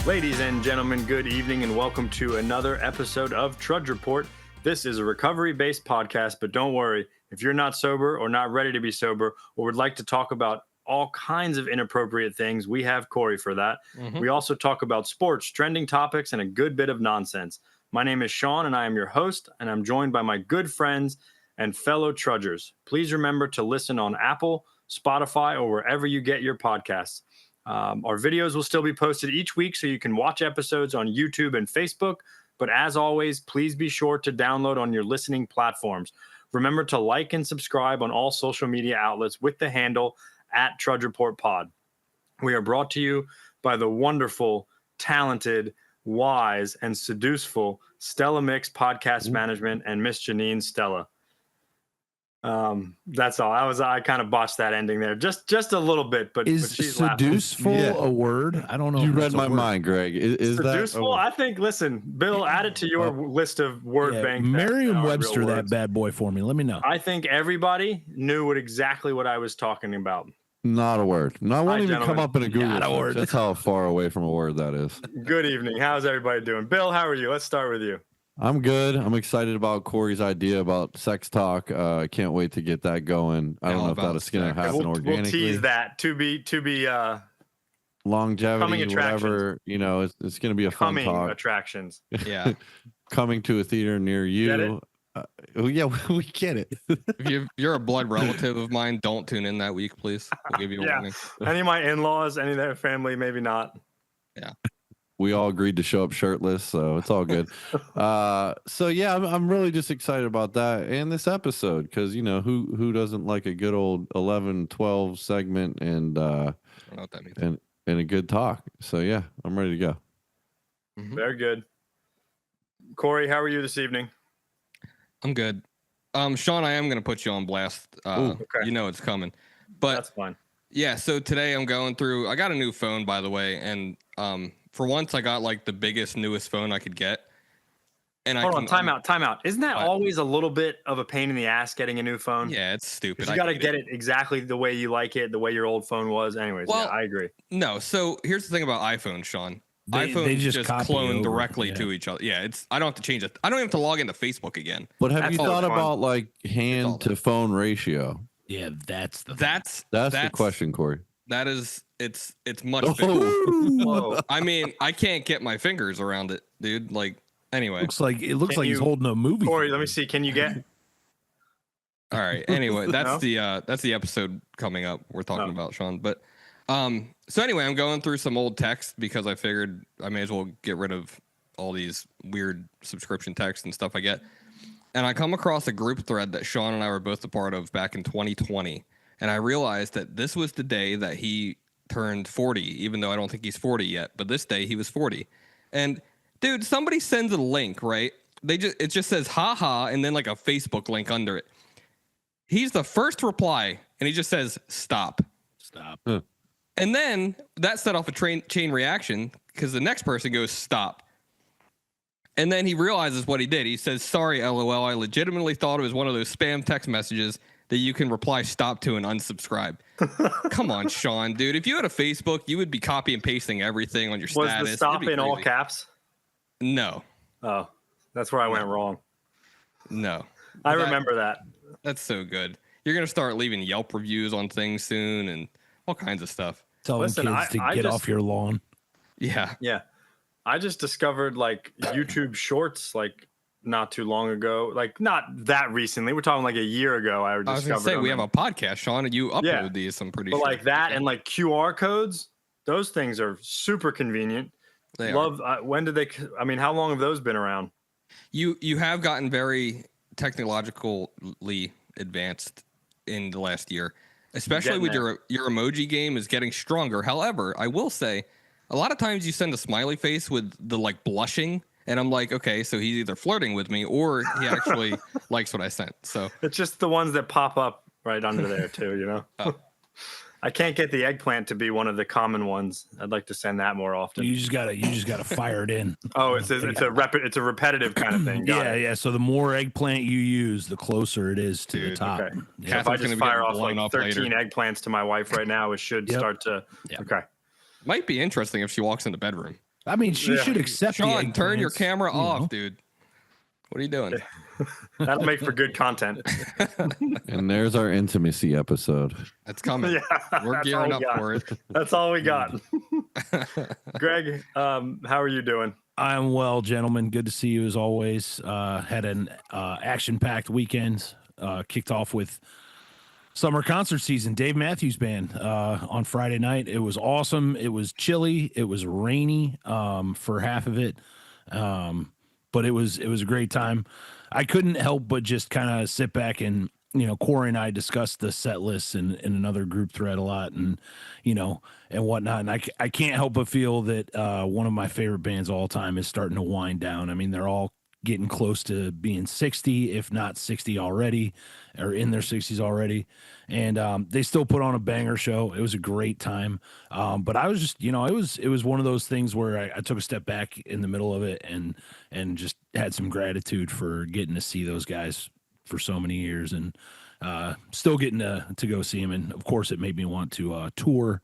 Ladies and gentlemen, good evening and welcome to another episode of Trudge Report. This is a recovery-based podcast, but don't worry, if you're not sober or not ready to be sober or would like to talk about all kinds of inappropriate things, we have Corey for that. We also talk about sports, trending topics, and a good bit of nonsense. My name is Sean, and I am your host, and I'm joined by my good friends and fellow trudgers. Please remember to listen on Apple, Spotify, or wherever you get your podcasts. Our videos will still be posted each week, so you can watch episodes on YouTube and Facebook. But as always, please be sure to download on your listening platforms. Remember to like and subscribe on all social media outlets with the handle @TrudgeReportPod. We are brought to you by the wonderful, talented, wise, and seduceful Stella Mix Podcast Management and Miss Janine Stella. That's all. I kind of botched that ending there, just a little bit, but is she's seduceful a word? I don't know. You read my mind, Greg. Is seduceful? that? I think. Listen, Bill, add it to your list of word banks. Merriam-Webster, that bad boy for me. Let me know. I think everybody knew exactly what I was talking about. Not a word. No, won't even come up in a Google. Not a word. That's how far away from a word that is. Good evening. How's everybody doing? Bill, how are you? Let's start with you. I'm good. I'm excited about Corey's idea about sex talk. I can't wait to get that going. I don't know if that's going to happen organically. We'll tease that to be longevity, whatever. You know, it's going to be a fun talk. Attractions. Yeah. Coming to a theater near you. Yeah, we get it. If you're a blood relative of mine, don't tune in that week, please. We'll give you a warning. Any of my in-laws, any of their family, maybe not. Yeah. We all agreed to show up shirtless, so it's all good. So yeah, I'm really just excited about that and this episode because you know who doesn't like a good old 11-12 segment and I don't know what that means. and a good talk. So yeah, I'm ready to go. Very good. Corey, how are you this evening? I'm good. Sean, I am going to put you on blast. Okay. You know it's coming. But that's fine. Yeah, so today I'm going through. I got a new phone, by the way, and for once I got like the biggest, newest phone I could get. And Hold on, time out. Isn't that always a little bit of a pain in the ass getting a new phone? Yeah, it's stupid. You got to get it exactly the way you like it, the way your old phone was. Anyways, well, yeah, I agree. No, so here's the thing about iPhone, Sean. They iPhones just clone directly to each other. Yeah, I don't have to change it. I don't have to log into Facebook again. But have you thought about like hand to phone ratio? Yeah, that's the question, Corey. That is, it's much bigger. I mean, I can't get my fingers around it, dude. Like, anyway, looks like he's holding a movie. Corey, let me see. Can you get? All right. Anyway, that's the episode coming up. We're talking about Sean, but so anyway, I'm going through some old text because I figured I may as well get rid of all these weird subscription texts and stuff I get. And I come across a group thread that Sean and I were both a part of back in 2020. And I realized that this was the day that he turned 40, even though I don't think he's 40 yet. But this day he was 40. And dude, somebody sends a link, right? It just says haha and then like a Facebook link under it. He's the first reply and he just says stop. Huh. And then that set off a chain reaction because the next person goes stop. And then he realizes what he did. He says, sorry, LOL. I legitimately thought it was one of those spam text messages that you can reply stop to and unsubscribe. Come on, Sean, dude. If you had a Facebook, you would be copy and pasting everything on your status. Was the stop in all caps? No. Oh, that's where I went wrong. No. I remember that. That's so good. You're going to start leaving Yelp reviews on things soon and all kinds of stuff. Telling kids to get off your lawn. Yeah. Yeah. I just discovered like YouTube Shorts like not too long ago, like not that recently. We're talking like a year ago. I was going to say we have a podcast, Sean, and you upload these. I'm pretty sure. But like that and like QR codes, those things are super convenient. They when did they? I mean, how long have those been around? You have gotten very technologically advanced in the last year, especially with your emoji game is getting stronger. However, I will say, a lot of times you send a smiley face with the like blushing, and I'm like, okay, so he's either flirting with me or he actually likes what I sent. So it's just the ones that pop up right under there too, you know. I can't get the eggplant to be one of the common ones. I'd like to send that more often. You just gotta fire it in. Oh, it's a repetitive kind of thing. Yeah. So the more eggplant you use, the closer it is to the top. Okay. Yeah. So if I just fire off like 13 eggplants to my wife right now, it should start to. Yeah. Okay. Might be interesting if she walks in the bedroom. I mean, she should accept the Sean, turn your eggplants, camera off, dude. What are you doing? That'll make for good content. And there's our intimacy episode. That's coming. Yeah, We're that's gearing all up we got. for it. That's all we got. Greg, how are you doing? I'm well, gentlemen. Good to see you as always. Had an action-packed weekend. Kicked off with summer concert season. Dave Matthews Band on Friday night. It was awesome. It was chilly. It was rainy for half of it, but it was a great time. I couldn't help but just kind of sit back and, Corey and I discussed the set lists in another group thread a lot and whatnot. And I can't help but feel that one of my favorite bands of all time is starting to wind down. I mean, they're all getting close to being 60, if not 60 already, or in their 60s already. And they still put on a banger show. It was a great time. But I was just, it was one of those things where I took a step back in the middle of it and just had some gratitude for getting to see those guys for so many years and still getting to go see them. And of course it made me want to tour.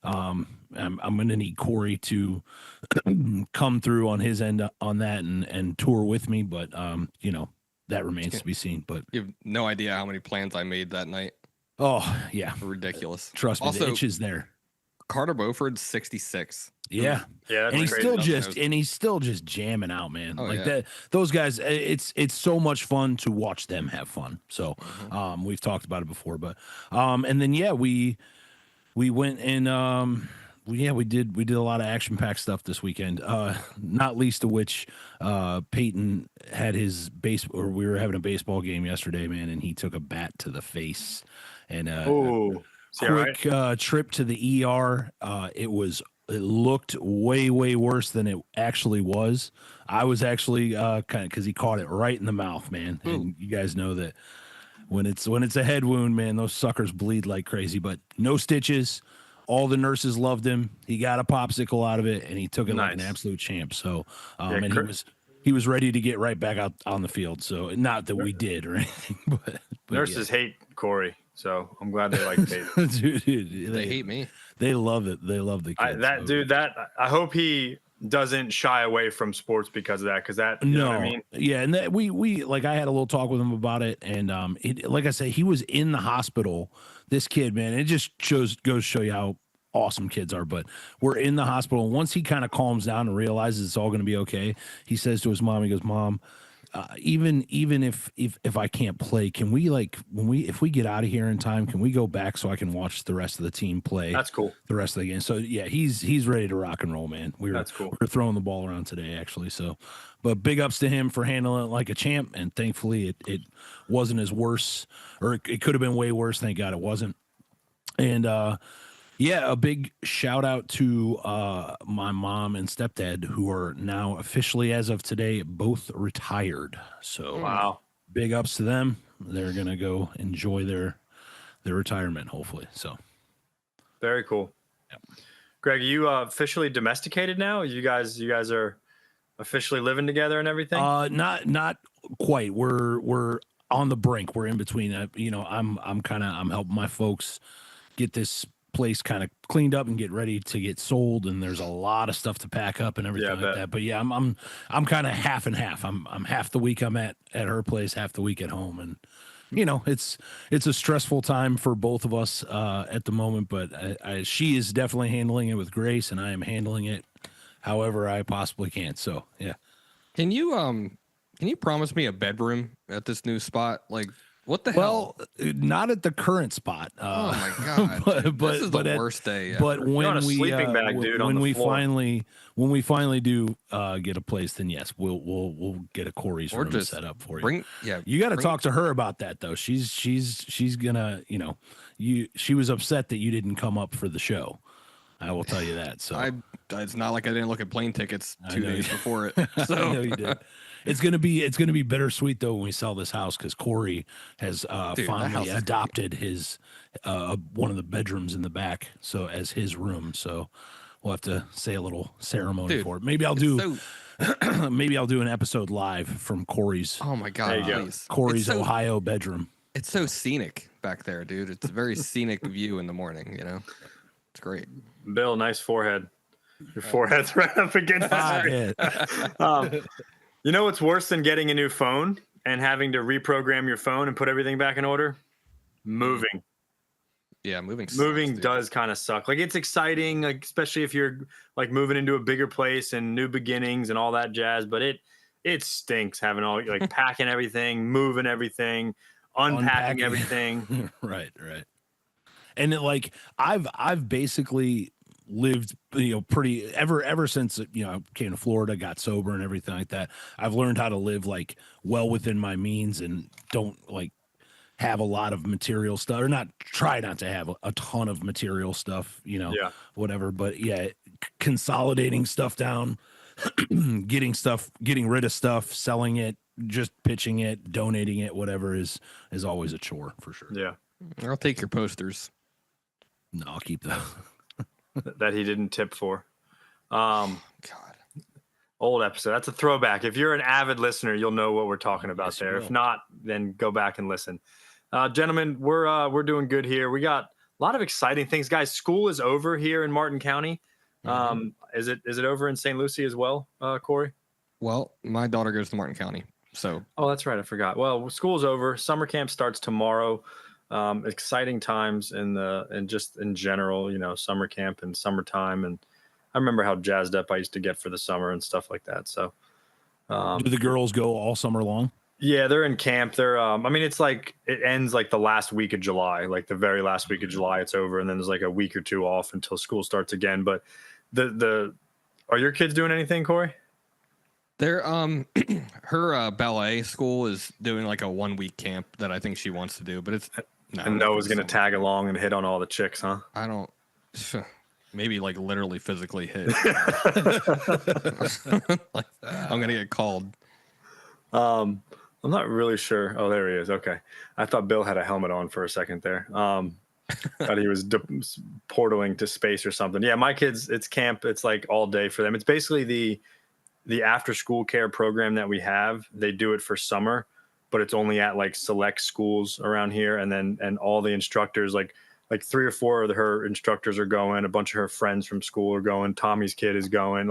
I'm going to need Corey to come through on his end on that and tour with me. But, that remains to be seen. But You have no idea how many plans I made that night. oh yeah, Ridiculous. trust me, Also, the itch is there. Carter Beauford's 66. Yeah. Yeah, And that's he's still just jamming out, man. Oh, like yeah. that, those guys, it's so much fun to watch them have fun. So, Mm-hmm. we've talked about it before, but, and then, yeah, we went and, we did a lot of action packed stuff this weekend. Not least of which, Peyton had we were having a baseball game yesterday, man, and he took a bat to the face and, Oh, quick trip to the ER. It looked way worse than it actually was. I was actually kind of because he caught it right in the mouth, man. And you guys know that when it's a head wound, man, those suckers bleed like crazy. But no stitches. All the nurses loved him. He got a popsicle out of it, and he took it like an Nice. absolute champ. So, Yeah, and he was ready to get right back out on the field. So, not that we did or anything, but nurses hate Corey, so I'm glad they like Peyton. dude, They hate me. They love it. They love the kid. I hope he doesn't shy away from sports because of that. Because that, you know what I mean? Yeah, and that we like I had a little talk with him about it, and like I said, he was in the hospital. This kid, man, it just goes to show you how awesome kids are. But we're in the hospital, and once he kind of calms down and realizes it's all going to be okay, he says to his mom, he goes, "Mom, even if I can't play, can we if we get out of here in time, can we go back so I can watch the rest of the team play?" That's cool. The rest of the game. So yeah, he's ready to rock and roll, man. That's cool. We're throwing the ball around today, actually. So, but big ups to him for handling it like a champ, and thankfully it wasn't as worse, or it could have been way worse. Thank God it wasn't. And yeah, a big shout out to my mom and stepdad, who are now officially, as of today, both retired. So Wow. big ups to them. They're gonna go enjoy their retirement, hopefully. So Very cool. Yep. Greg, are you officially domesticated now? You guys are officially living together and everything? Not quite. We're on the brink. We're in between. I'm helping my folks get this place kind of cleaned up and get ready to get sold, and there's a lot of stuff to pack up and everything like that. But yeah, I'm kind of half and half. I'm half the week I'm at her place, half the week at home, and it's a stressful time for both of us at the moment. But she is definitely handling it with grace, and I am handling it however I possibly can. So yeah. Can you promise me a bedroom at this new spot? Like, what the hell? Well, not at the current spot. Oh my god! but this is the worst day. But Ever. when on a we sleeping bag, dude, on when the we floor. finally do get a place, then yes, we'll get a Corey's Or room just set up for you. Yeah, You got to talk to her about that though. She's gonna she was upset that you didn't come up for the show. I will tell you that. So it's not like I didn't look at plane tickets 2 days before it. So I know you did. It's gonna be bittersweet though when we sell this house, because Corey has Dude, that house finally is adopted his one of the bedrooms in the back as his room. So we'll have to say a little ceremony Dude, for it. Maybe I'll do maybe I'll do an episode live from Corey's Oh my god! There you go. Please. Corey's Ohio bedroom. It's so scenic back there, dude. It's a very scenic view in the morning. It's great. Bill, nice forehead. Your forehead's right up against the screen. You know what's worse than getting a new phone and having to reprogram your phone and put everything back in order? Moving. Yeah, moving does kind of suck. Like, it's exciting, like especially if you're like moving into a bigger place and new beginnings and all that jazz, but it stinks having all like packing everything, moving everything, unpacking everything. Right. And like I've basically lived, pretty ever since I came to Florida, got sober and everything like that. I've learned how to live like well within my means and don't like have a lot of material stuff, or try not to have a ton of material stuff, whatever. But yeah, consolidating stuff down, getting rid of stuff, selling it, just pitching it, donating it, whatever is always a chore for sure. Yeah. I'll take your posters. No, I'll keep those. That he didn't tip for. God. Old episode. That's a throwback. If you're an avid listener, you'll know what we're talking about there. If not, then go back and listen. Gentlemen, we're doing good here. We got a lot of exciting things, guys. School is over here in Martin County. Is it over in St. Lucie as well, Corey? Well, my daughter goes to Martin County, so. Oh, that's right. I forgot. Well, school's over. Summer camp starts tomorrow. Exciting times and just in general, summer camp and summertime. And I remember how jazzed up I used to get for the summer and stuff like that. So, do the girls go all summer long? Yeah, they're in camp. They're, it's like it ends like the last week of July, like the very last week of July, it's over. And then there's like a week or two off until school starts again. But are your kids doing anything, Corey? They're her ballet school is doing like a 1 week camp that I think she wants to do, but it's and Noah's gonna tag along and hit on all the chicks, huh? I don't. Maybe like literally physically hit. Like, I'm gonna get called. I'm not really sure. Oh, there he is. Okay, I thought Bill had a helmet on for a second there. Thought he was portaling to space or something. Yeah, my kids, it's camp. It's like all day for them. It's basically the after school care program that we have. They do it for summer, but it's only at like select schools around here. And all the instructors, like 3 or 4 of her instructors are going. A bunch of her friends from school are going. Tommy's kid is going.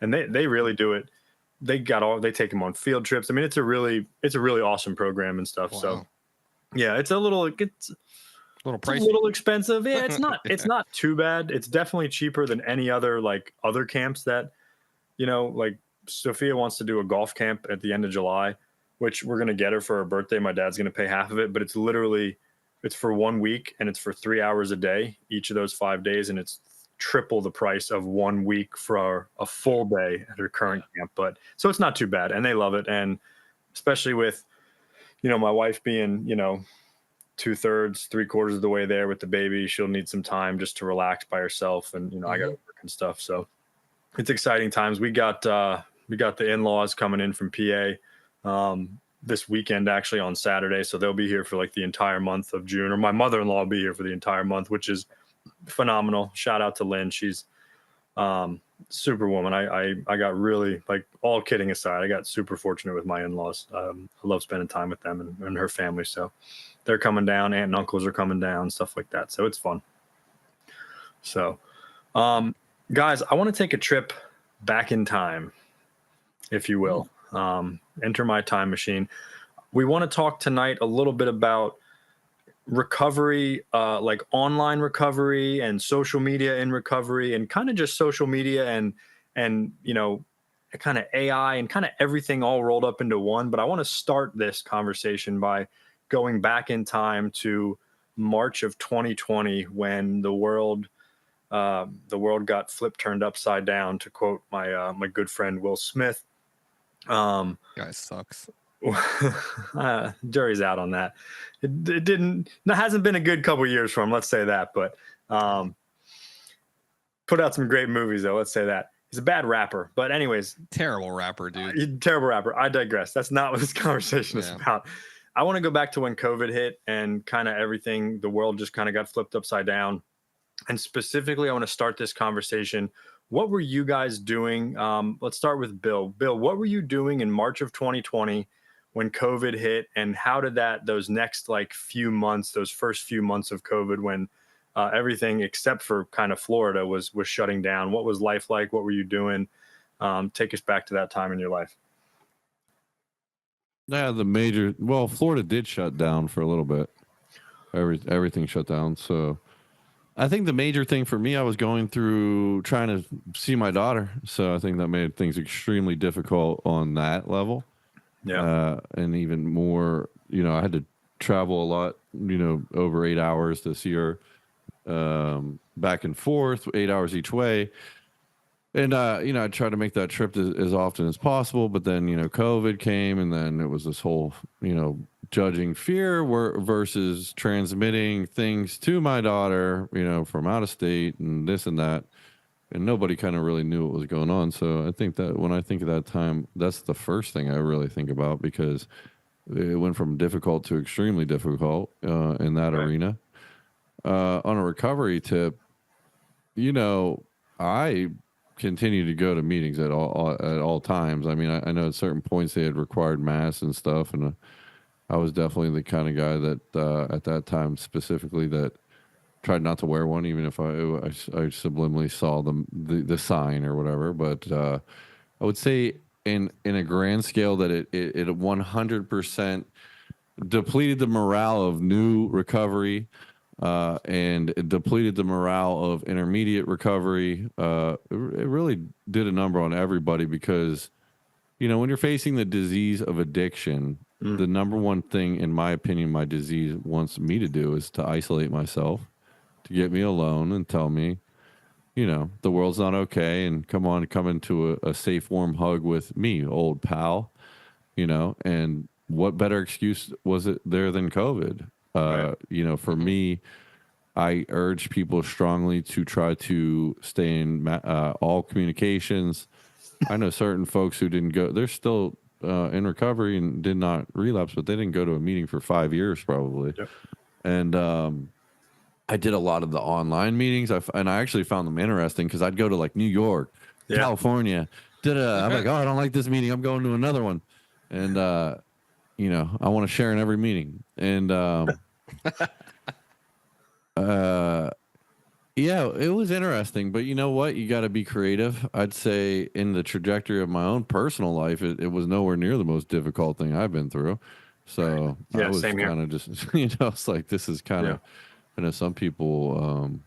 And they really do it. They take them on field trips. I mean, it's a really awesome program and stuff. Wow. So yeah, it's a little pricey. A little expensive. Yeah, it's not too bad. It's definitely cheaper than any other other camps that, like Sophia wants to do a golf camp at the end of July, which we're going to get her for her birthday. My dad's going to pay half of it, but it's for 1 week and it's for 3 hours a day, each of those 5 days. And it's triple the price of 1 week for a full day at her current camp. But so it's not too bad. And they love it. And especially with, my wife being, 2/3, 3/4 of the way there with the baby, she'll need some time just to relax by herself. And, I got to work and stuff. So it's exciting times. We got the in-laws coming in from PA this weekend, actually on Saturday. So they'll be here for the entire month of June, or my mother-in-law will be here for the entire month, which is phenomenal. Shout out to Lynn. She's superwoman. I got really, all kidding aside, I got super fortunate with my in-laws. I love spending time with them and her family. So they're coming down. Aunt and uncles are coming down, stuff like that. So it's fun. So, guys, I want to take a trip back in time, if you will. Enter my time machine. We want to talk tonight a little bit about recovery, like online recovery and social media in recovery, and kind of just social media and kind of AI and kind of everything all rolled up into one. But I want to start this conversation by going back in time to March of 2020, when the world got turned upside down, to quote my good friend Will Smith. Guy sucks. Jury's out on that. It hasn't been a good couple years for him, let's say that. But put out some great movies, though. Let's say that. He's a bad rapper. But anyways, terrible rapper, dude. Terrible rapper. I digress. That's not what this conversation is about. I want to go back to when COVID hit and kind of everything. The world just kind of got flipped upside down. And specifically, I want to start this conversation. What were you guys doing? Let's start with Bill. Bill, what were you doing in March of 2020 when COVID hit? And how did those next few months, those first few months of COVID, when everything except for kind of Florida was shutting down. What was life like? What were you doing? Take us back to that time in your life. Yeah, Florida did shut down for a little bit. Everything shut down. So I think the major thing for me, I was going through trying to see my daughter. So I think that made things extremely difficult on that level. Yeah. And even more, I had to travel a lot, over 8 hours to see her back and forth, 8 hours each way. And, I tried to make that trip as often as possible, but then, COVID came, and then it was this whole, judging fear versus transmitting things to my daughter, from out of state and this and that. And nobody kind of really knew what was going on. So I think that when I think of that time, that's the first thing I really think about, because it went from difficult to extremely difficult in that arena. On a recovery tip, I continue to go to meetings at all times. I mean, I know at certain points they had required masks and stuff, and I was definitely the kind of guy that at that time specifically that tried not to wear one, even if I subliminally saw the sign or whatever. But I would say in a grand scale that it 100% depleted the morale of new recovery. And it depleted the morale of intermediate recovery. It really did a number on everybody, because, when you're facing the disease of addiction, the number one thing, in my opinion, my disease wants me to do is to isolate myself, to get me alone and tell me, the world's not okay, and come into a safe, warm hug with me, old pal, and what better excuse was it there than COVID? Right. For me, I urge people strongly to try to stay in all communications. I know certain folks who didn't go, they're still in recovery and did not relapse, but they didn't go to a meeting for 5 years probably. Yep. And I did a lot of the online meetings, and I actually found them interesting, because I'd go to like New York, California. I'm like, oh, I don't like this meeting, I'm going to another one. And I want to share in every meeting. And yeah, it was interesting, but you know what? You got to be creative. I'd say in the trajectory of my own personal life, it was nowhere near the most difficult thing I've been through. So I was kind of just, it's like, this is kind of, some people,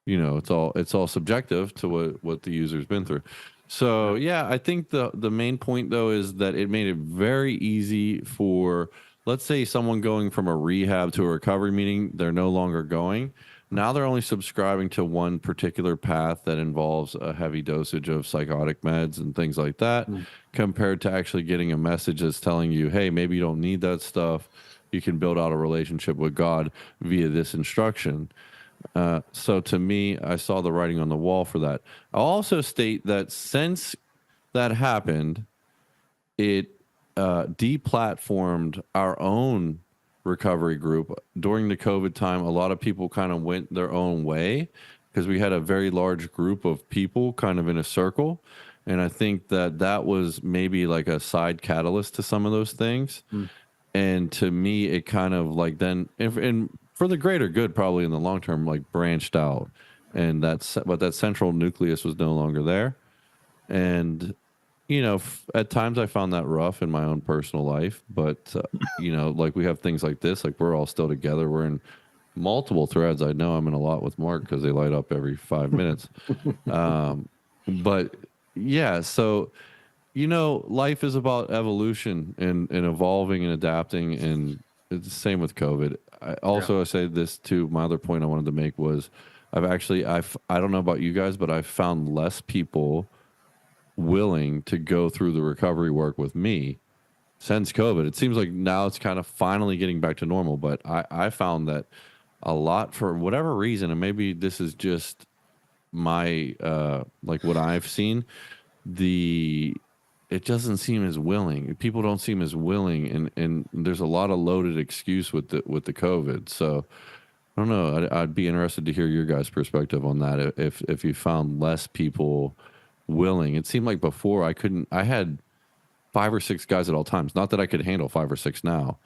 it's all subjective to what the user's been through. So yeah, I think the main point though is that it made it very easy for, let's say, someone going from a rehab to a recovery meeting, they're no longer going. Now they're only subscribing to one particular path that involves a heavy dosage of psychotic meds and things like that, compared to actually getting a message that's telling you, hey, maybe you don't need that stuff. You can build out a relationship with God via this instruction. So to me, I saw the writing on the wall for that. I'll also state that since that happened, it deplatformed our own recovery group. During the COVID time, a lot of people kind of went their own way, because we had a very large group of people kind of in a circle. And I think that was maybe like a side catalyst to some of those things. And to me, it kind of like then, and for the greater good, probably in the long term, like branched out. And but that central nucleus was no longer there. And at times I found that rough in my own personal life, but like we have things like this, like we're all still together. We're in multiple threads. I know I'm in a lot with Mark because they light up every 5 minutes. But yeah, so, life is about evolution and evolving and adapting, and it's the same with COVID. I say this too. My other point I wanted to make was I don't know about you guys, but I've found less people willing to go through the recovery work with me since COVID. It seems like now it's kind of finally getting back to normal, but I found that a lot, for whatever reason, and maybe this is just my like what I've seen, it doesn't seem as willing. People don't seem as willing, and there's a lot of loaded excuse with the COVID. So I don't know. I'd be interested to hear your guys' perspective on that. If you found less people willing. It seemed like before I had 5 or 6 guys at all times. Not that I could handle 5 or 6 now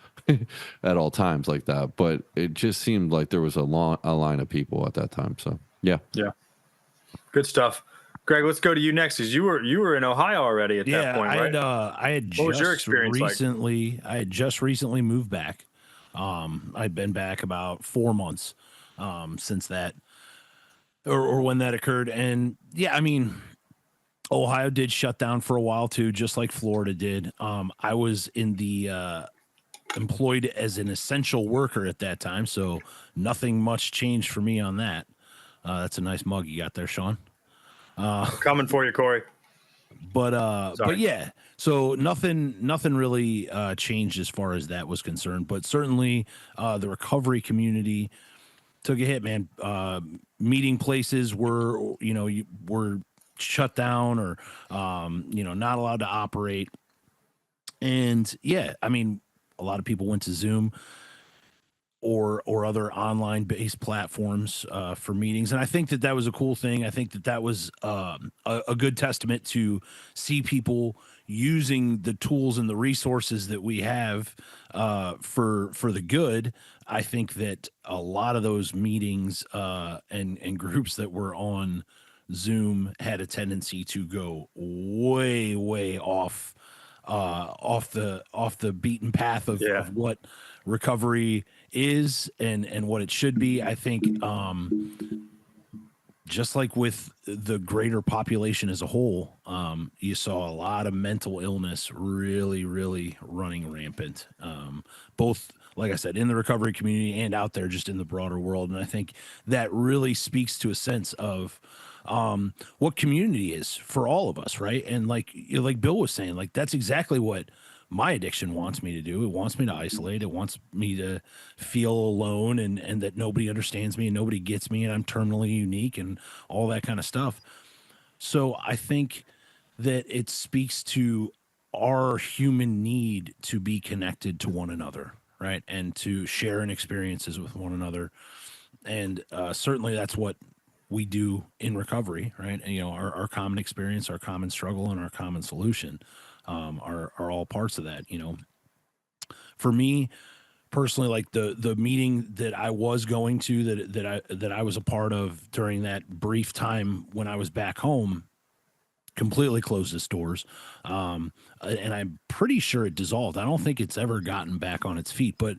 at all times like that, but it just seemed like there was a line of people at that time. So yeah. Good stuff. Greg, let's go to you next, because you were in Ohio already at that point, right? I had What was just your experience recently I had just recently moved back. I'd been back about 4 months since that or when that occurred. And yeah, I mean, Ohio did shut down for a while too, just like Florida did. I was in the employed as an essential worker at that time, so nothing much changed for me on that. That's a nice mug you got there, Sean. Coming for you, Corey. But yeah, so nothing really changed as far as that was concerned. But certainly, the recovery community took a hit, man. Meeting places were were shut down or not allowed to operate, and yeah, I mean, a lot of people went to Zoom or other online based platforms for meetings. And I think that was a cool thing. I think that was a good testament to see people using the tools and the resources that we have for the good. I think that a lot of those meetings and groups that were on Zoom had a tendency to go way off the beaten path of what recovery is and what it should be. I think just like with the greater population as a whole, you saw a lot of mental illness really running rampant, both, like I said, in the recovery community and out there just in the broader world. And I think that really speaks to a sense of what community is for all of us, right? And like Bill was saying, like that's exactly what my addiction wants me to do. It wants me to isolate. It wants me to feel alone and that nobody understands me and nobody gets me and I'm terminally unique and all that kind of stuff. So I think that it speaks to our human need to be connected to one another, right? And to share in experiences with one another. And certainly that's what we do in recovery, right? And, our common experience, our common struggle, and our common solution are all parts of that. For me personally, like the meeting that I was going to that I was a part of during that brief time when I was back home completely closed its doors, and I'm pretty sure it dissolved. I don't think it's ever gotten back on its feet, but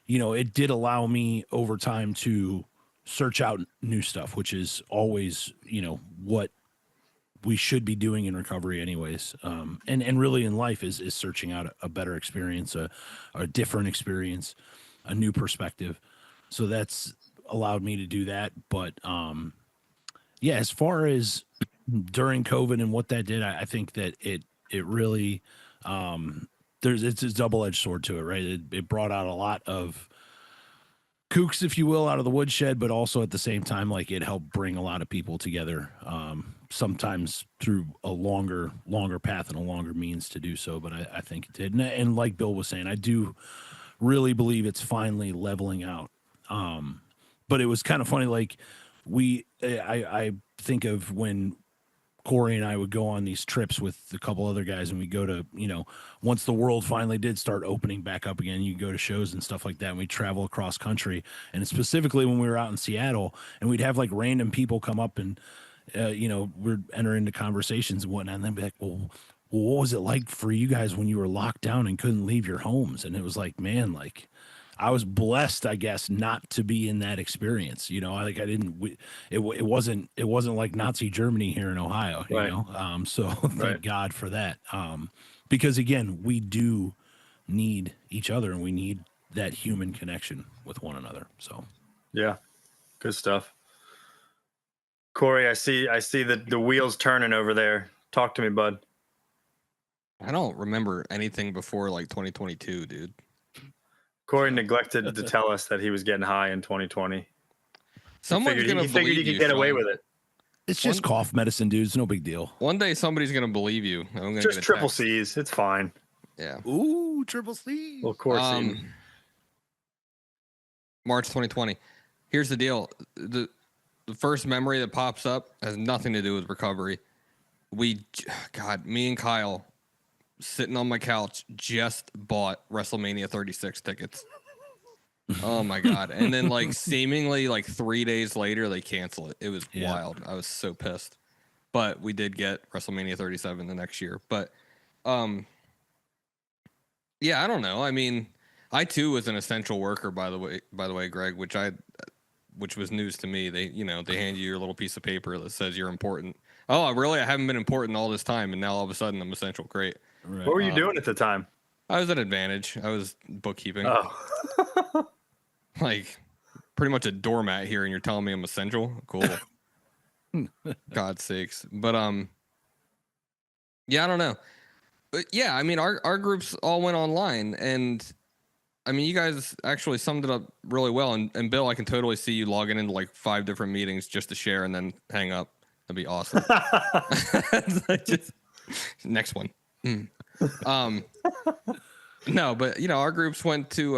it did allow me over time to search out new stuff, which is always, what we should be doing in recovery anyways. And really in life is searching out a better experience, a different experience, a new perspective. So that's allowed me to do that. But yeah, as far as during COVID and what that did, I think that it really, it's a double-edged sword to it, right? It brought out a lot of kooks, if you will, out of the woodshed, but also at the same time, like it helped bring a lot of people together, sometimes through a longer path and a longer means to do so. But I think it did. And like Bill was saying, I do really believe it's finally leveling out. But it was kind of funny. Like I think of when Corey and I would go on these trips with a couple other guys, and we go to, once the world finally did start opening back up again, you go to shows and stuff like that. And we travel across country, and specifically when we were out in Seattle, and we'd have like random people come up and, we'd enter into conversations and whatnot. And they'd be like, well, what was it like for you guys when you were locked down and couldn't leave your homes? And it was like, man, like I was blessed, I guess, not to be in that experience. Like I didn't. It wasn't like Nazi Germany here in Ohio. Right. So thank God for that. Because again, we do need each other, and we need that human connection with one another. So yeah, good stuff. Corey, I see the wheels turning over there. Talk to me, bud. I don't remember anything before like 2022, dude. Corey neglected to tell us that he was getting high in 2020. Someone's gonna he figured he could get away with it. it's just cough medicine, dude. It's no big deal. One day somebody's gonna believe you. I'm gonna Just get a triple text. C's. It's fine. Yeah. Ooh, triple C. Well, of course. March 2020. Here's the deal. The first memory that pops up has nothing to do with recovery. Me and Kyle sitting on my couch, just bought WrestleMania 36 tickets. Oh my God. And then like seemingly like 3 days later, they cancel it. It was wild. I was so pissed. But we did get WrestleMania 37 the next year. But yeah, I don't know. I mean, I too was an essential worker, by the way, Greg, which was news to me. They hand you your little piece of paper that says you're important. Oh, I haven't been important all this time, and now all of a sudden I'm essential. Great. Right. What were you doing at the time? I was at Advantage. I was bookkeeping. Oh. Like pretty much a doormat here, and you're telling me I'm essential? Cool. God's sakes. But yeah, I don't know. But yeah, I mean our groups all went online, and I mean you guys actually summed it up really well. And Bill, I can totally see you logging into like 5 different meetings just to share and then hang up. That'd be awesome. Next one. No, but our groups went to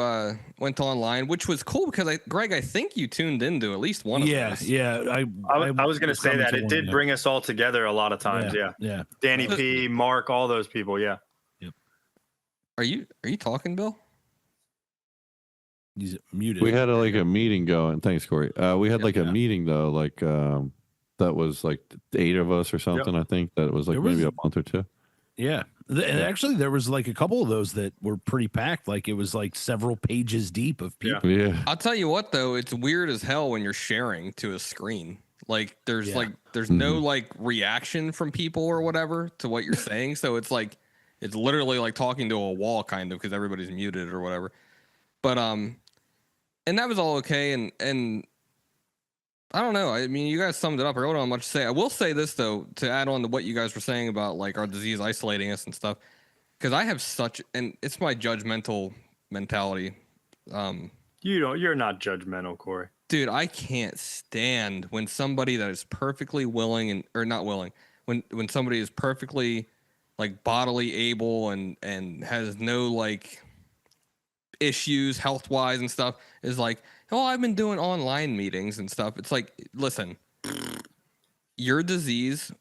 online, which was cool because Greg, I think you tuned into at least one of those. Yeah. I was going to say that it did bring us all together a lot of times. Yeah. Danny P, Mark, all those people. Yeah. Yep. Are you talking, Bill? He's muted. We had a meeting going. Thanks, Corey. We had a meeting though, that was like 8 of us or something. Yep. I think that was maybe a month or 2. Yeah. And actually there was like a couple of those that were pretty packed. Like it was like several pages deep of people. Yeah. I'll tell you what though, it's weird as hell when you're sharing to a screen. Like there's no reaction from people or whatever to what you're saying. So it's literally like talking to a wall kind of because everybody's muted or whatever. But and that was all okay. And I don't know. I mean, you guys summed it up. I don't know much to say. I will say this though, to add on to what you guys were saying about like our disease isolating us and stuff, because I have and it's my judgmental mentality. You're not judgmental, Corey. Dude, I can't stand when somebody that is perfectly willing or not willing, when somebody is perfectly like bodily able and has no like issues health wise and stuff is like, oh, I've been doing online meetings and stuff. It's like, listen, your disease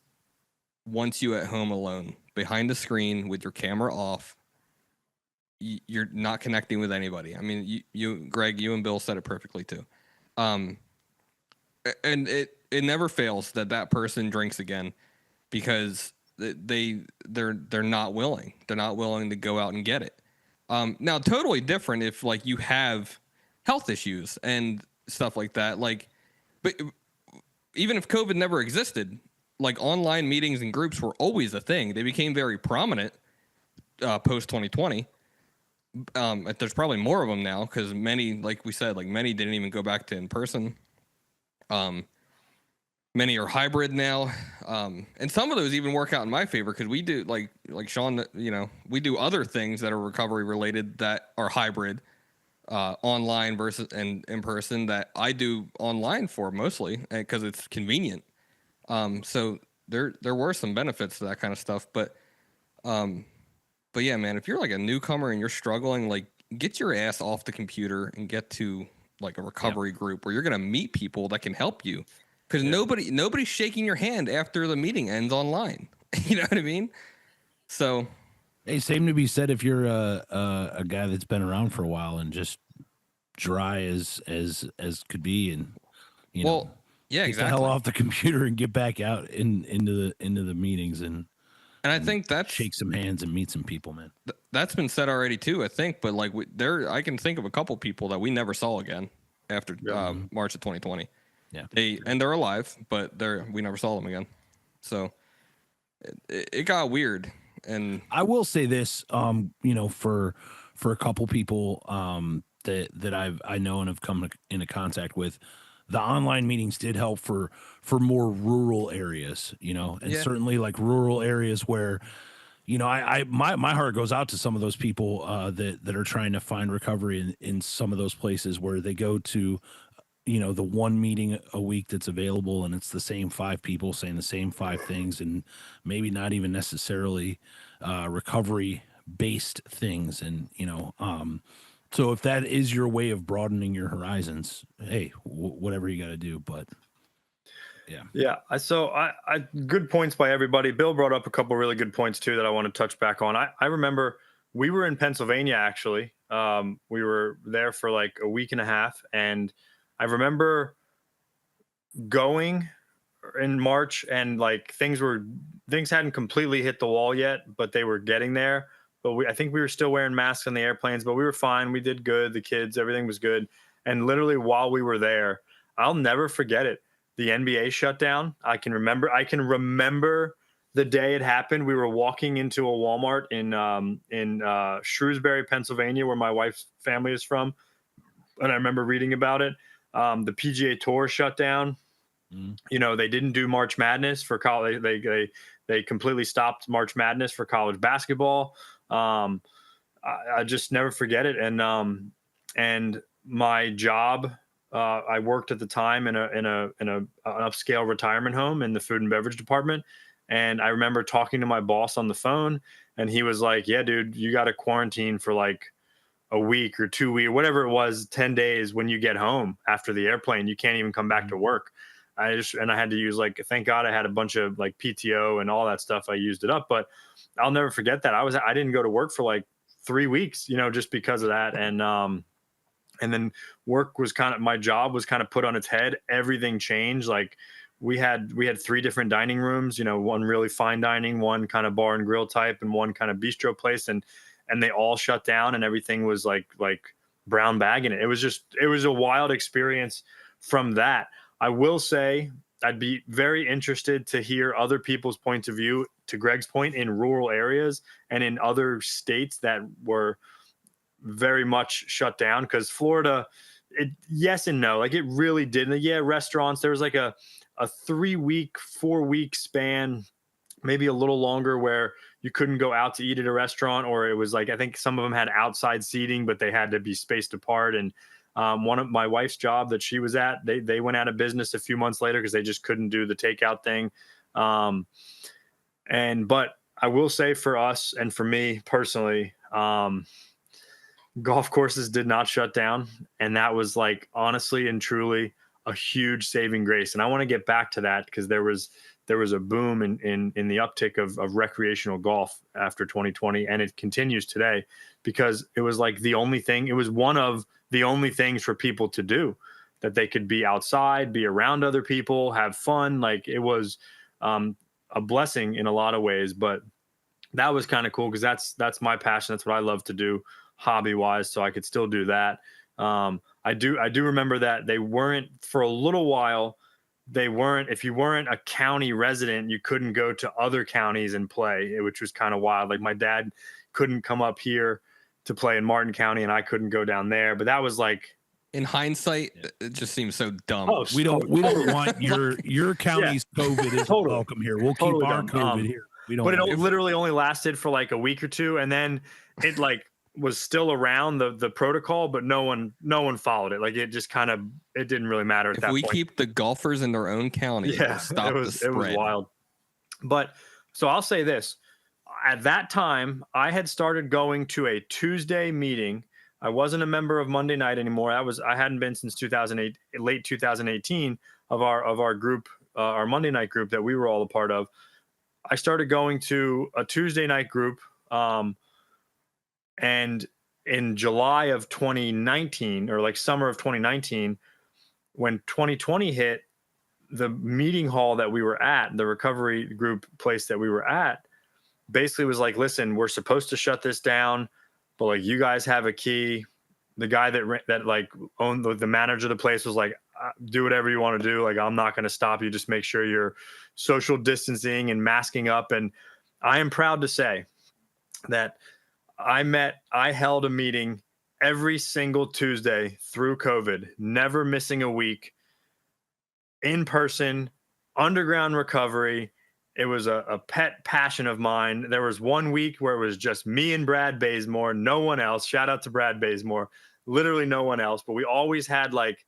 wants you at home alone behind a screen with your camera off. You're not connecting with anybody. I mean, you Greg, you and Bill said it perfectly too. And it never fails that person drinks again because they're not willing. They're not willing to go out and get it. Now totally different if like you have health issues and stuff like that. Like, but even if COVID never existed, like online meetings and groups were always a thing. They became very prominent post 2020. There's probably more of them now because many, like we said, like many didn't even go back to in person. Many are hybrid now, and some of those even work out in my favor because we do like Sean, we do other things that are recovery related that are hybrid, online versus and in person that I do online for mostly because it's convenient. So there were some benefits to that kind of stuff, but yeah, man, if you're like a newcomer and you're struggling, like get your ass off the computer and get to like a recovery group where you're gonna meet people that can help you. Because nobody's shaking your hand after the meeting ends online. You know what I mean? So, hey, same to be said if you're a guy that's been around for a while and just dry as could be, and yeah, get exactly. the hell off the computer and get back out into the meetings and I think that's shake some hands and meet some people, man. That's been said already too, I think. But like I can think of a couple people that we never saw again after March of 2020. Yeah, they're alive, but we never saw them again. So it got weird. And I will say this, for a couple people that I know and have come into contact with, the online meetings did help for more rural areas, and certainly like rural areas where, my heart goes out to some of those people that are trying to find recovery in some of those places where they go to, the one meeting a week that's available and it's the same 5 people saying the same 5 things and maybe not even necessarily recovery based things. And, so if that is your way of broadening your horizons, hey, whatever you got to do. But Yeah. So I good points by everybody. Bill brought up a couple really good points too that I want to touch back on. I remember we were in Pennsylvania actually. We were there for like a week and a half, and I remember going in March, and like things hadn't completely hit the wall yet, but they were getting there. But I think we were still wearing masks on the airplanes, but we were fine. We did good. The kids, everything was good. And literally while we were there, I'll never forget it. The NBA shut down. I can remember the day it happened. We were walking into a Walmart in Shrewsbury, Pennsylvania, where my wife's family is from, and I remember reading about it. The PGA Tour shut down. You know, they didn't do March Madness for college. They completely stopped March Madness for college basketball. I just never forget it. And my job, I worked at the time in an upscale retirement home in the food and beverage department. And I remember talking to my boss on the phone, and he was like, "Yeah, dude, you got to quarantine for like a week or 2 weeks, whatever it was, 10 days when you get home after the airplane. You can't even come back to work." I had to use thank God I had a bunch of like PTO and all that stuff. I used it up, but I'll never forget that. I didn't go to work for like 3 weeks, just because of that. And then work was my job was kind of put on its head. Everything changed. Like we had 3 different dining rooms, one really fine dining, one kind of bar and grill type, and one kind of bistro place. And they all shut down, and everything was like brown bagging it. It was a wild experience from that. I will say I'd be very interested to hear other people's points of view, to Greg's point, in rural areas and in other states that were very much shut down, because Florida, yes and no. Like it really didn't. Yeah, restaurants, there was like a 3-week, 4-week span, maybe a little longer, where you couldn't go out to eat at a restaurant, or it was like, I think some of them had outside seating, but they had to be spaced apart. And one of my wife's job that she was at, they went out of business a few months later because they just couldn't do the takeout thing. But I will say, for us and for me personally, golf courses did not shut down. And that was like, honestly and truly, a huge saving grace. And I want to get back to that, because there was a boom in the uptick of recreational golf after 2020. And it continues today, because it was like it was one of the only things for people to do, that they could be outside, be around other people, have fun. Like it was a blessing in a lot of ways, but that was kind of cool, because that's my passion. That's what I love to do hobby wise. So I could still do that. I do remember that they weren't, for a little while, if you weren't a county resident, you couldn't go to other counties and play, which was kind of wild. Like my dad couldn't come up here to play in Martin County, and I couldn't go down there. But that was like, in hindsight, it just seems so dumb. Oh, we don't want your county's COVID is welcome here. We'll keep our COVID here. We don't. But it literally only lasted for like a week or two, and then it like was still around the protocol, but no one followed it. Like it just it didn't really matter at that point. If we keep the golfers in their own county, we'll stop the spread. It was wild. But so I'll say this. At that time, I had started going to a Tuesday meeting. I wasn't a member of Monday Night anymore. I hadn't been since 2008, late 2018, of our group, our Monday Night group that we were all a part of. I started going to a Tuesday night group, and in July of 2019, or like summer of 2019, when 2020 hit, the meeting hall that we were at, the recovery group place that we were at, basically was like, "Listen, we're supposed to shut this down, but like you guys have a key." The guy that like owned the manager of the place was like, "Do whatever you want to do. Like, I'm not going to stop you. Just make sure you're social distancing and masking up." And I am proud to say that I held a meeting every single Tuesday through COVID, never missing a week, in person, underground recovery. It was a pet passion of mine. There was one week where it was just me and Brad Bazemore, no one else. Shout out to Brad Bazemore. Literally no one else. But we always had like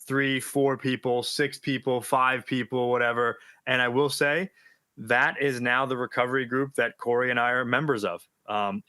3, 4 people, 6 people, 5 people, whatever. And I will say that is now the recovery group that Corey and I are members of.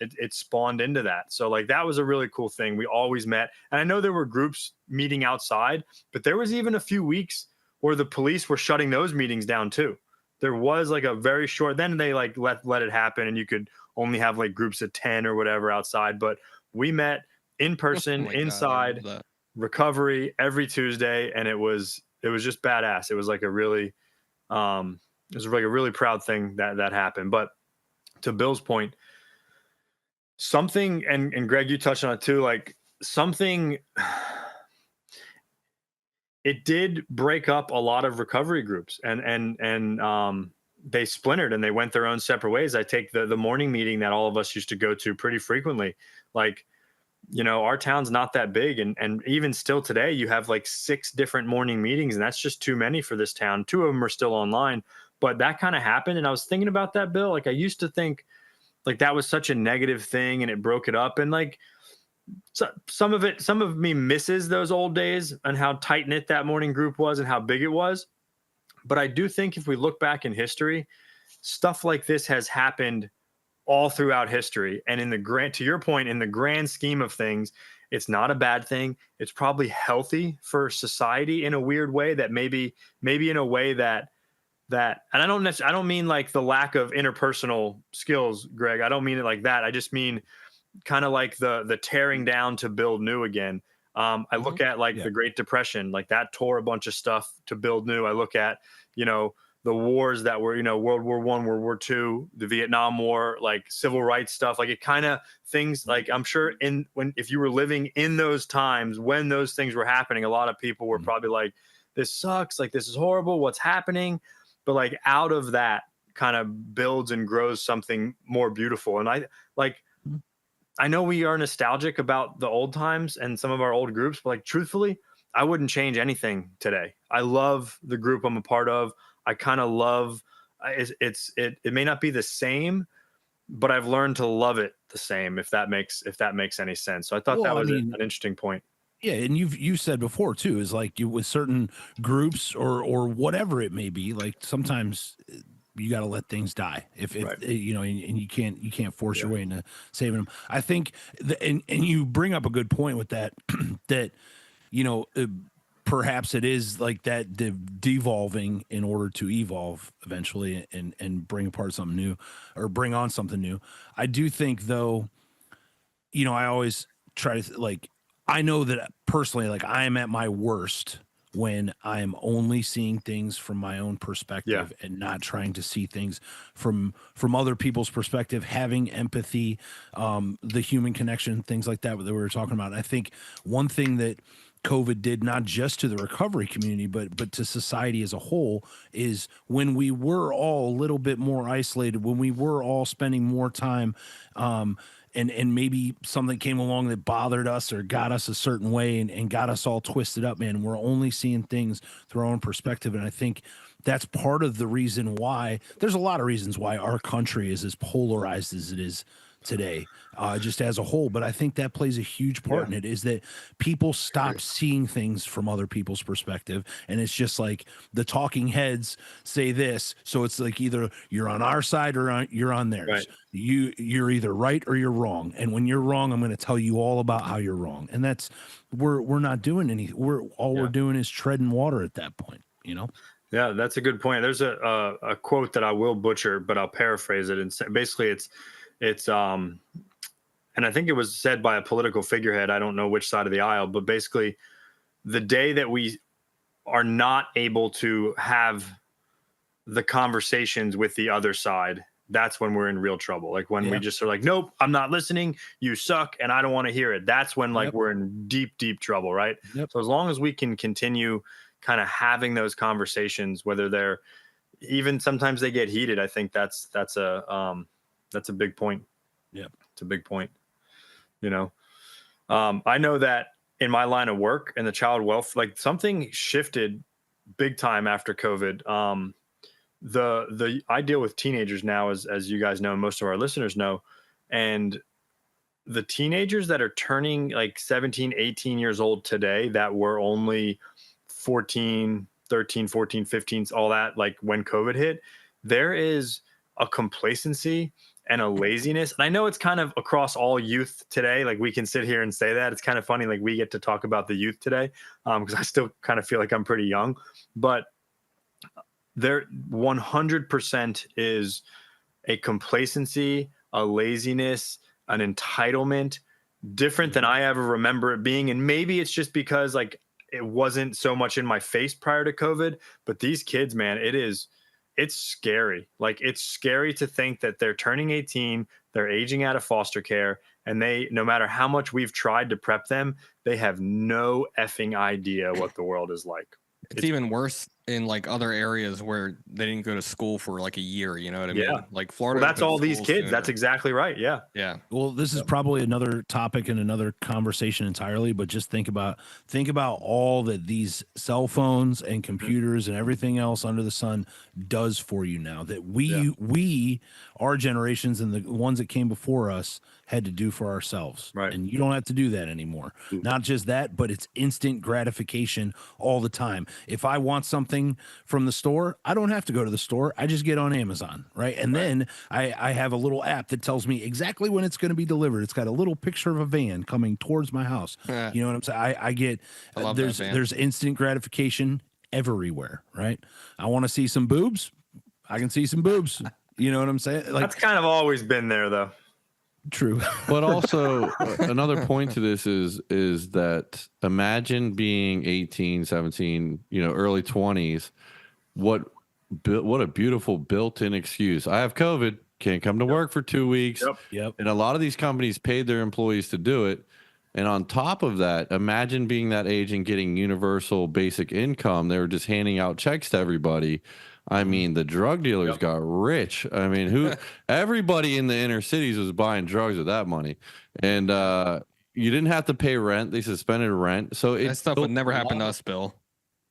It spawned into that. So like that was a really cool thing. We always met. And I know there were groups meeting outside, but there was even a few weeks or the police were shutting those meetings down too. There was like a very short, then they like let it happen, and you could only have like groups of 10 or whatever outside. But we met in Oh person my God, I inside love that. recovery every Tuesday, and it was just badass. It was like a really it was like a really proud thing that happened. But to Bill's point, something, and Greg, you touched on it too, like something, it did break up a lot of recovery groups, and they splintered and they went their own separate ways. I take the morning meeting that all of us used to go to pretty frequently. Like, you know, our town's not that big, and even still today, you have like 6 different morning meetings, and that's just too many for this town. 2 of them are still online, but that kind of happened. And I was thinking about that, Bill. Like, I used to think like that was such a negative thing, and it broke it up. And like, so some of me misses those old days and how tight knit that morning group was and how big it was. But I do think if we look back in history, stuff like this has happened all throughout history. And in the grand, to your point, in the grand scheme of things, it's not a bad thing. It's probably healthy for society in a weird way, that maybe in a way that, and I don't mean like the lack of interpersonal skills, Greg. I don't mean it like that. I just mean kind of like the tearing down to build new again. I look at like the Great Depression, like that tore a bunch of stuff to build new. I look at, you know, the wars that were, you know, World War I, World War II, the Vietnam War, like civil rights stuff, like it kind of things, like I'm sure if you were living in those times when those things were happening, a lot of people were probably like, this sucks, like this is horrible, what's happening? But like out of that kind of builds and grows something more beautiful. And I know we are nostalgic about the old times and some of our old groups, but like truthfully, I wouldn't change anything today. I love the group I'm a part of. I kind of love it may not be the same, but I've learned to love it the same, if that makes any sense. So I thought that was an interesting point. Yeah, and you've said before too, is like you with certain groups or whatever it may be, like sometimes you got to let things die if you know, and you can't force your way into saving them. I think and you bring up a good point with that that, you know, perhaps it is like that devolving in order to evolve eventually and bring apart something new or bring on something new. I do think though, you know, I always try to like, I know that personally, like I am at my worst when I'm only seeing things from my own perspective and not trying to see things from other people's perspective, having empathy, the human connection, things like that we were talking about. I think one thing that COVID did, not just to the recovery community, but to society as a whole, is when we were all a little bit more isolated, when we were all spending more time, and maybe something came along that bothered us or got us a certain way and got us all twisted up, man. We're only seeing things through our own perspective. And I think that's part of the reason why there's a lot of reasons why our country is as polarized as it is today, just as a whole. But I think that plays a huge part in it, is that people stop seeing things from other people's perspective. And it's just like the talking heads say this. So it's like either you're on our side or you're on theirs. Right. You're either right or you're wrong. And when you're wrong, I'm going to tell you all about how you're wrong. And that's, we're not doing anything. We're doing is treading water at that point, you know? Yeah, that's a good point. There's a quote that I will butcher, but I'll paraphrase it. And basically it's and I think it was said by a political figurehead. I don't know which side of the aisle, but basically the day that we are not able to have the conversations with the other side, that's when we're in real trouble. Like when we just are like, nope, I'm not listening. You suck. And I don't want to hear it. That's when like we're in deep, deep trouble. Right. So as long as we can continue kind of having those conversations, whether they're even sometimes they get heated, I think that's a big point. Yeah. It's a big point. You know, I know that in my line of work and the child welfare, like something shifted big time after COVID. I deal with teenagers now, as you guys know, most of our listeners know, and the teenagers that are turning like 17, 18 years old today that were only 14, 13, 14, 15, all that, like when COVID hit, there is a complacency and a laziness. And I know it's kind of across all youth today. Like we can sit here and say that. It's kind of funny. Like we get to talk about the youth today because I still kind of feel like I'm pretty young. But there 100% is a complacency, a laziness, an entitlement different than I ever remember it being. And maybe it's just because like it wasn't so much in my face prior to COVID, but these kids, man, it's scary. Like it's scary to think that they're turning 18, they're aging out of foster care, and they, no matter how much we've tried to prep them, they have no effing idea what the world is like. It's even worse in like other areas where they didn't go to school for like a year. You know what I mean? Like Florida. Well, that's all these kids. Sooner. That's exactly right. Yeah. Yeah. Well, this is probably another topic and another conversation entirely, but just think about all that these cell phones and computers and everything else under the sun does for you now that we, our generations and the ones that came before us had to do for ourselves. Right. And you don't have to do that anymore. Not just that, but it's instant gratification all the time. If I want something from the store, I don't have to go to the store. I just get on Amazon, right? And then I have a little app that tells me exactly when it's going to be delivered. It's got a little picture of a van coming towards my house. You know what I'm saying? I get there's instant gratification everywhere, right? I want to see some boobs. I can see some boobs. You know what I'm saying? Like, that's kind of always been there though. True. But also another point to this is that imagine being 18, 17, early 20s. What a beautiful built-in excuse. I have COVID, can't come to work for 2 weeks. Yep. And a lot of these companies paid their employees to do it. And on top of that, imagine being that age and getting universal basic income. They were just handing out checks to everybody. I mean, the drug dealers got rich. I mean, everybody in the inner cities was buying drugs with that money. And you didn't have to pay rent. They suspended rent. So that stuff would never happen to us, Bill.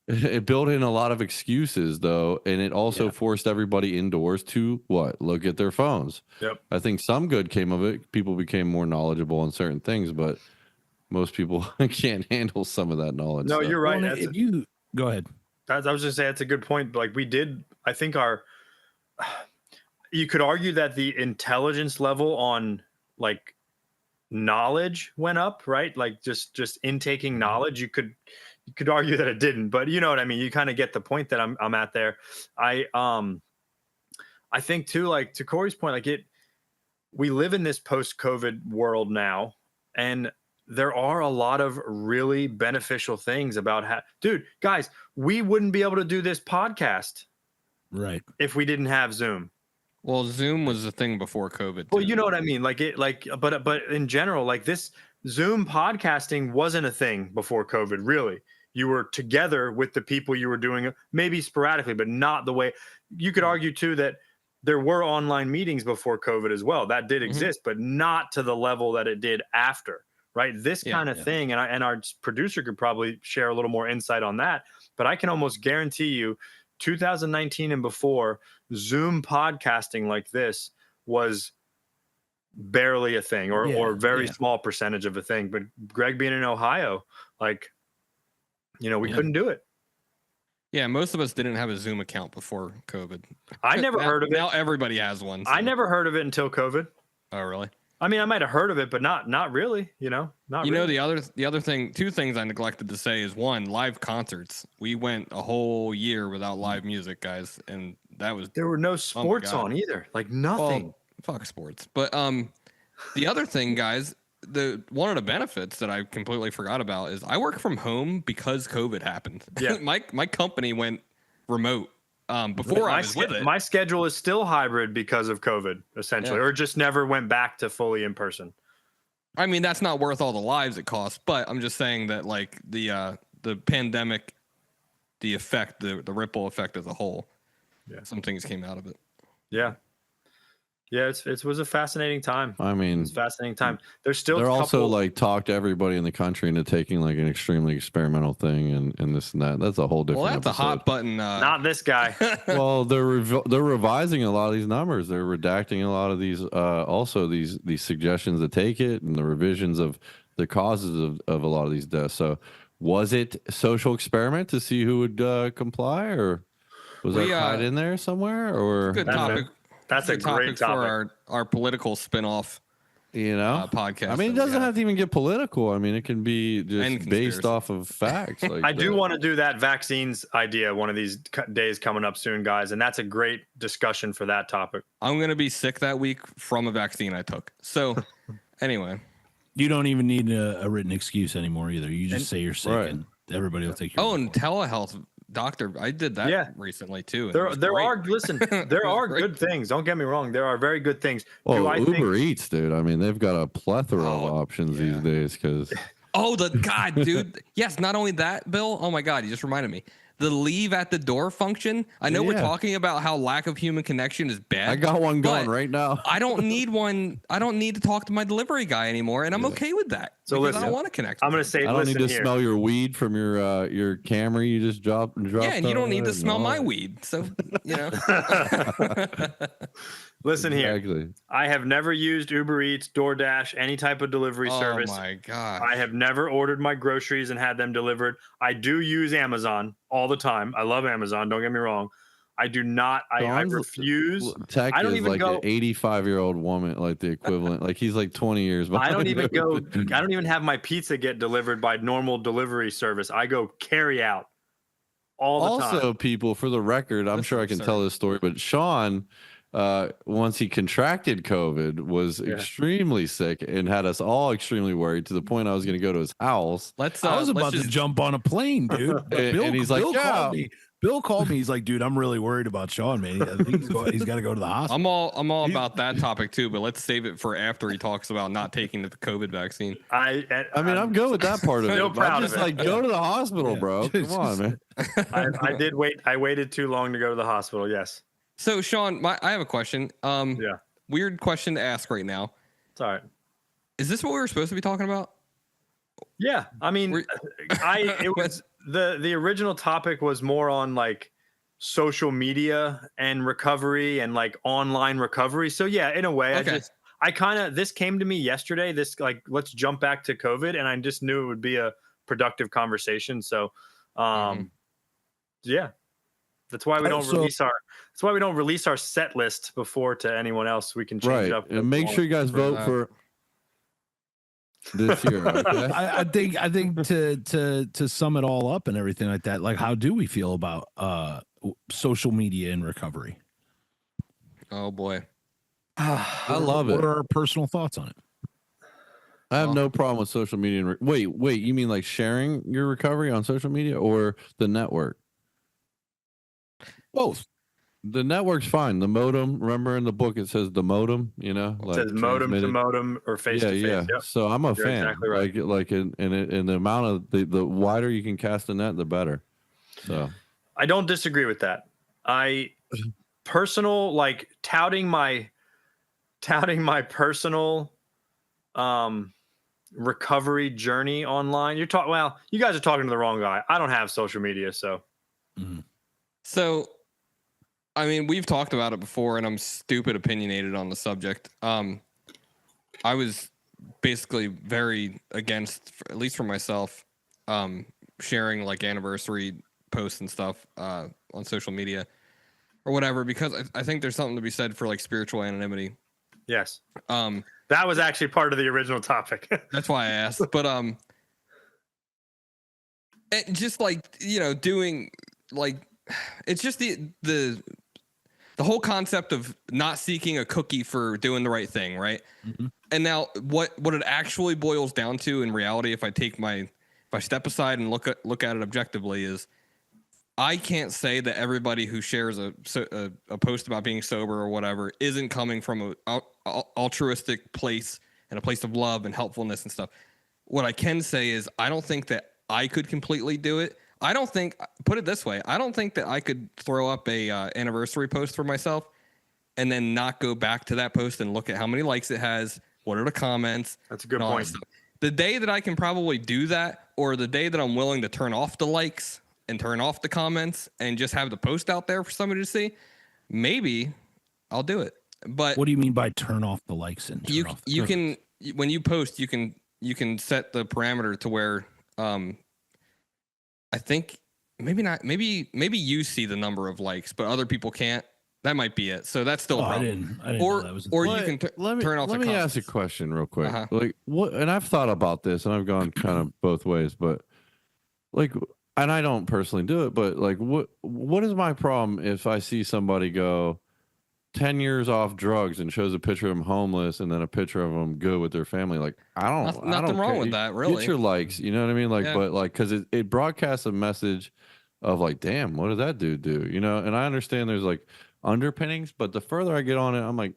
It built in a lot of excuses, though. And it also forced everybody indoors to look at their phones. Yep. I think some good came of it. People became more knowledgeable on certain things, but most people can't handle some of that knowledge. No, you're right. Well, you go ahead. I was just saying that's a good point. Like I think you could argue that the intelligence level on like knowledge went up, right? Like just intaking knowledge. You could argue that it didn't, but you know what I mean? You kind of get the point that I'm at there. I think too, like to Corey's point, like we live in this post-COVID world now, and there are a lot of really beneficial things about dude, guys, we wouldn't be able to do this podcast right if we didn't have Zoom. Well, Zoom was a thing before COVID. Well, you know what I mean? But in general, like this Zoom podcasting wasn't a thing before COVID, really. You were together with the people you were doing, maybe sporadically, but not the way. You could argue too that there were online meetings before COVID as well. That did exist, but not to the level that it did after. Right. This kind of thing. And our producer could probably share a little more insight on that. But I can almost guarantee you 2019 and before, Zoom podcasting like this was barely a thing or very small percentage of a thing. But Greg being in Ohio, like, we couldn't do it. Yeah, most of us didn't have a Zoom account before COVID. I never heard of it. Now everybody has one. So. I never heard of it until COVID. Oh, really? I mean, I might have heard of it, but not really, not really. The other thing, two things I neglected to say is one, live concerts. We went a whole year without live music, guys. And there were no sports on either. Like nothing. Well, fuck sports. But the other thing, guys, one of the benefits that I completely forgot about is I work from home because COVID happened. Yeah. my company went remote. Before I was with it. My schedule is still hybrid because of COVID, essentially, or just never went back to fully in person. I mean, that's not worth all the lives it costs, but I'm just saying that like the pandemic, the effect, the ripple effect as a whole, some things came out of it. Yeah. Yeah, it was a fascinating time. I mean, it's a fascinating time. They're also like talk to everybody in the country into taking like an extremely experimental thing and this and that. That's a whole different. Well, that's episode. a hot button. Not this guy. Well, they're revising a lot of these numbers. They're redacting a lot of these. Also, these suggestions to take it and the revisions of the causes of a lot of these deaths. So, was it a social experiment to see who would comply, or was that tied in there somewhere? Or good topic. That's a great topic for our political spinoff. podcast. I mean, it doesn't have to even get political. I mean, it can be just based off of facts. Like I do want to do that vaccines idea one of these days coming up soon, guys, and that's a great discussion for that topic. I'm gonna be sick that week from a vaccine I took. So, anyway, you don't even need a written excuse anymore either. You just say you're sick, right. and everybody will take your. Oh, and telehealth doctor, I did that recently too. There are there are good things. Don't get me wrong. There are very good things. Well, Uber Eats, dude. I mean, they've got a plethora of options these days. Because dude. Yes, not only that, Bill. Oh my God, you just reminded me. The leave at the door function. I know we're talking about how lack of human connection is bad. I got one going right now. I don't need one. I don't need to talk to my delivery guy anymore, and I'm okay with that. So listen, I don't want to connect. I'm going to say, I don't need to smell your weed from your Camry you just dropped. Yeah, and you don't need to smell my weed. So Listen here. I have never used Uber Eats, DoorDash, any type of delivery service. Oh my God. I have never ordered my groceries and had them delivered. I do use Amazon all the time. I love Amazon. Don't get me wrong. I do not. I refuse. Tech I don't is even like go. An 85-year-old woman, like the equivalent. Like he's like 20 years. I don't even go. I don't even have my pizza get delivered by normal delivery service. I go carry out all the time. Also, people, for the record, I'm sure I can tell this story, but Sean, once he contracted COVID, was extremely sick and had us all extremely worried to the point I was going to go to his house. I was about to jump on a plane, dude. And he's like, Bill called me. He's like, dude, I'm really worried about Sean, man. I think he's got to go to the hospital. I'm all about that topic too, but let's save it for after he talks about not taking the COVID vaccine. I mean, I'm good with that part of it. I'm just like, go to the hospital, bro. Come on, man. I did wait. I waited too long to go to the hospital. Yes. So, Sean, I have a question. Weird question to ask right now. It's all right. Is this what we were supposed to be talking about? Yeah. I mean, it was the original topic was more on like social media and recovery and like online recovery. So yeah, in a way, this came to me yesterday. This like, let's jump back to COVID, and I just knew it would be a productive conversation. So, yeah. That's why we don't release our set list before to anyone else. We can change it up. And make sure you guys vote for this year. Okay? I think to sum it all up and everything like that. Like, how do we feel about social media in recovery? Oh boy, I love it. What are our personal thoughts on it? I have no problem with social media. Wait, you mean like sharing your recovery on social media or the network? Both. The network's fine. The modem, remember in the book it says the modem, it says modem to modem or face to face. Yeah. Yep. So I'm a fan. Exactly right. Like in the amount of the wider you can cast the net, the better. So I don't disagree with that. Personal, like touting my personal recovery journey online. You guys are talking to the wrong guy. I don't have social media, so. So, I mean, we've talked about it before, and I'm stupid opinionated on the subject. I was basically very against, at least for myself, sharing like anniversary posts and stuff on social media or whatever, because I think there's something to be said for like spiritual anonymity. Yes. That was actually part of the original topic. That's why I asked. But just like, doing like, it's just the whole concept of not seeking a cookie for doing the right thing, right? Mm-hmm. And now what it actually boils down to in reality, if I step aside and look at it objectively, is I can't say that everybody who shares a post about being sober or whatever isn't coming from a altruistic place and a place of love and helpfulness and stuff. What I can say is I don't think that I could completely do it. Put it this way, I don't think that I could throw up a anniversary post for myself and then not go back to that post and look at how many likes it has, what are the comments. That's a good point. The day that I can probably do that, or the day that I'm willing to turn off the likes and turn off the comments and just have the post out there for somebody to see, maybe I'll do it. But what do you mean by turn off the likes and turn off the you can, when you post, you can set the parameter to where I think maybe not. Maybe you see the number of likes, but other people can't. That might be it. So that's still a I problem. didn't know that was Or Let- you can let me, turn off Let the me ask a comments. question real quick. Uh-huh. Like what? And I've thought about this, and I've gone kind of both ways, but like, and I don't personally do it, but like, what is my problem if I see somebody go 10 years off drugs and shows a picture of them homeless and then a picture of them good with their family? Like, I don't Nothing wrong care. with that, really. Get your likes, you know what I mean? Like, Yeah. but like, because it broadcasts a message of like, damn, what did that dude do? You know, and I understand there's like underpinnings, but the further I get on it, I'm like,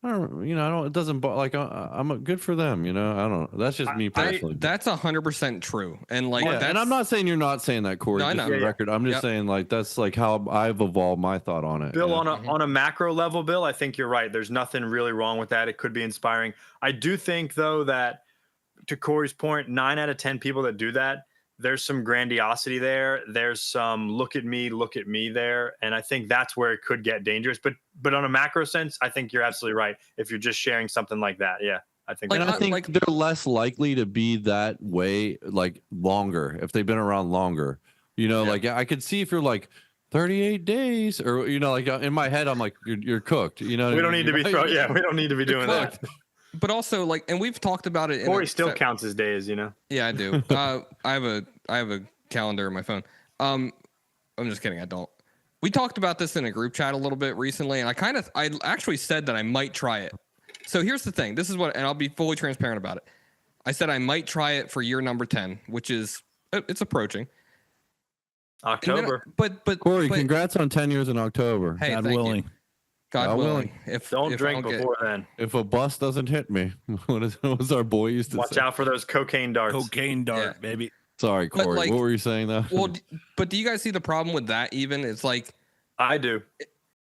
I don't, you know, I don't, it doesn't, like, I'm good for them, you know, I don't, that's just me personally. That's 100% true. And like, Yeah, and I'm not saying you're not saying that, Corey. No, I just know. for the record, I'm just Yep. saying like that's like how I've evolved my thought on it. Bill, you know? on a macro level, Bill, I think you're right. There's nothing really wrong with that. It could be inspiring. I do think, though, that to Corey's point, 9 out of 10 people that do that, there's some grandiosity there. There's some look at me there, and I think that's where it could get dangerous. But on a macro sense, I think you're absolutely right. If you're just sharing something like that, yeah, I think. Like, And I think like- they're less likely to be that way, like longer, if they've been around longer. You know, Yeah. like I could see if you're like 38 days, or you know, like in my head, I'm like, you're cooked. You know, we don't need to be You're yeah, we don't need to be doing that. but also like, and we've talked about it. Corey still counts his days, you know. Yeah, I do. I have a calendar in my phone. I'm just kidding. I don't. We talked about this in a group chat a little bit recently, and I actually said that I might try it. So here's the thing. This is what, and I'll be fully transparent about it. I said I might try it for year number 10, which is it's approaching October. But Corey, congrats on 10 years in October. Hey, God thank willing. you. God God willing. willing. If Don't if I drink get- before then. If a bus doesn't hit me, what was our boy used to Watch say? out for those cocaine darts. Cocaine dart, Yeah. baby. Sorry, But, Corey. like- What were you saying though? Well, but do you guys see the problem with that? Even it's like I do.